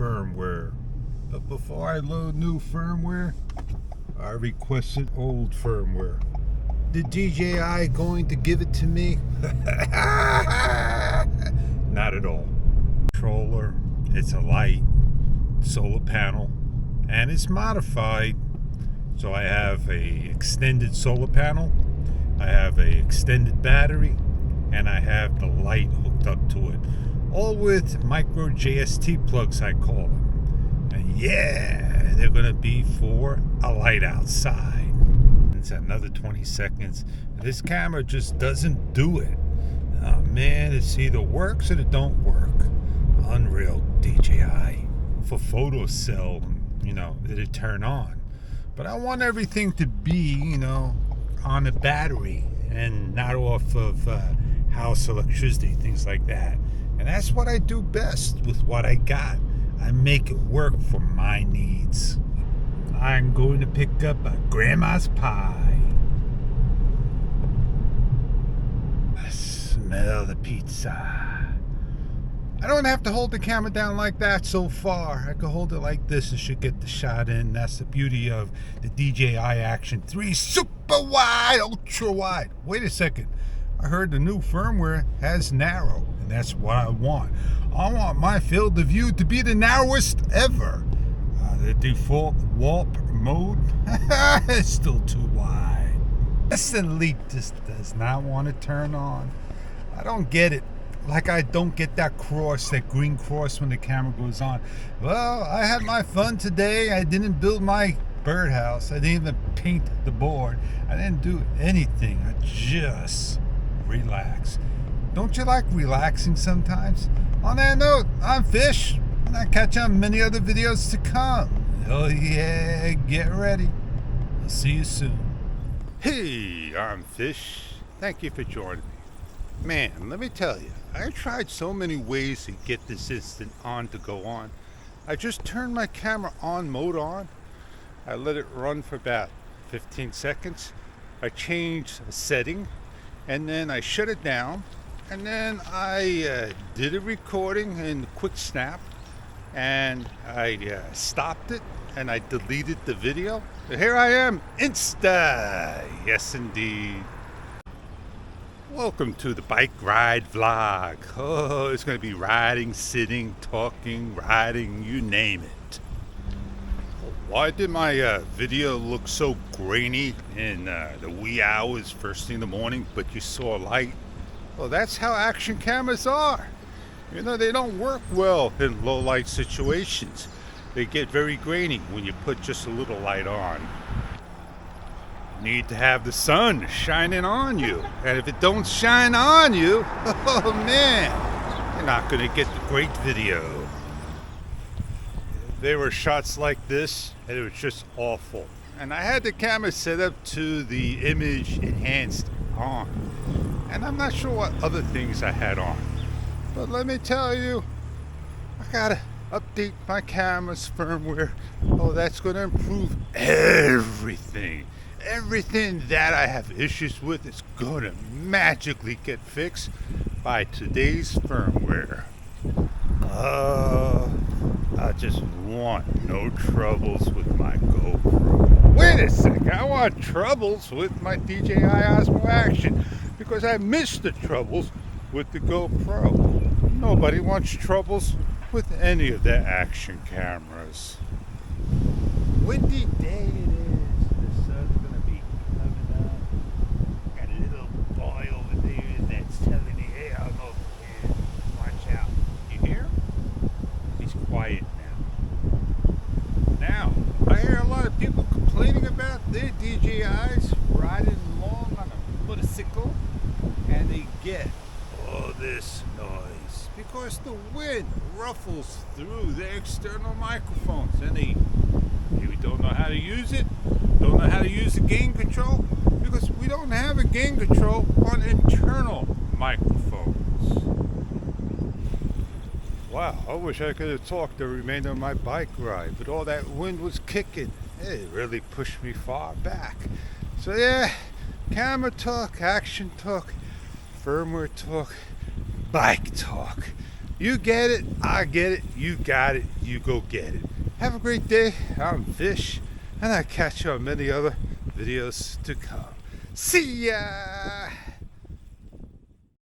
firmware. But before I load new firmware, I requested old firmware. The DJI going to give it to me? Not at all. Controller, it's a light, solar panel, and it's modified. So I have a extended solar panel, I have a extended battery, and I have the light hooked up to it. All with micro JST plugs, I call them. And yeah, they're gonna be for a light outside. It's another 20 seconds. This camera just doesn't do it. Oh man, it either works or it don't work. Unreal DJI. For photo cell, it'll turn on. But I want everything to be, on a battery and not off of house electricity, things like that. And that's what I do best with what I got. I make it work for my needs. I'm going to pick up a grandma's pie. I smell the pizza. I don't have to hold the camera down like that so far. I could hold it like this and should get the shot in. That's the beauty of the DJI Action 3 super wide, ultra wide. Wait a second. I heard the new firmware has narrow, and that's what I want. I want my field of view to be the narrowest ever. The default warp mode is still too wide. This Elite just does not want to turn on. I don't get it. Like I don't get that green cross when the camera goes on. Well, I had my fun today. I didn't build my birdhouse. I didn't even paint the board. I didn't do anything. I just relax. Don't you like relaxing sometimes? On that note, I'm Fish, and I catch you on many other videos to come. Oh yeah, get ready. I'll see you soon. Hey, I'm Fish. Thank you for joining me. Man, let me tell you, I tried so many ways to get this instant on to go on. I just turned my camera on mode on. I let it run for about 15 seconds. I changed a setting, and then I shut it down. And then I did a recording in quick snap, and I stopped it, and I deleted the video. And here I am, Insta. Yes, indeed. Welcome to the bike ride vlog. Oh, it's going to be riding, sitting, talking, riding, you name it. Why did my video look so grainy in the wee hours first thing in the morning, but you saw light? Well, that's how action cameras are. They don't work well in low light situations. They get very grainy when you put just a little light on. You need to have the sun shining on you. And if it don't shine on you, oh man, you're not going to get the great video. There were shots like this, and it was just awful. And I had the camera set up to the image enhanced on. And I'm not sure what other things I had on. But let me tell you, I gotta update my camera's firmware. Oh, that's gonna improve everything. Everything that I have issues with is gonna magically get fixed by today's firmware. I just want no troubles with my GoPro. Wait a second, I want troubles with my DJI Osmo Action because I missed the troubles with the GoPro. Nobody wants troubles with any of their action cameras. Windy day it is. The sun's gonna be coming up. Got a little boy over there that's telling me, hey, I'm over here. Watch out. You hear him? He's quiet now. Now, I hear a lot of people complaining about their DJIs riding along on a motorcycle, and they get all this noise because the wind ruffles through the external microphones, and they maybe don't know how to use it, don't know how to use the gain control, because we don't have a gain control on internal microphones. Wow, I wish I could have talked the remainder of my bike ride, but all that wind was kicking. It really pushed me far back. So yeah, camera talk, action talk, firmware talk, bike talk. You get it, I get it, you got it, you go get it. Have a great day. I'm Fish, and I'll catch you on many other videos to come. See ya!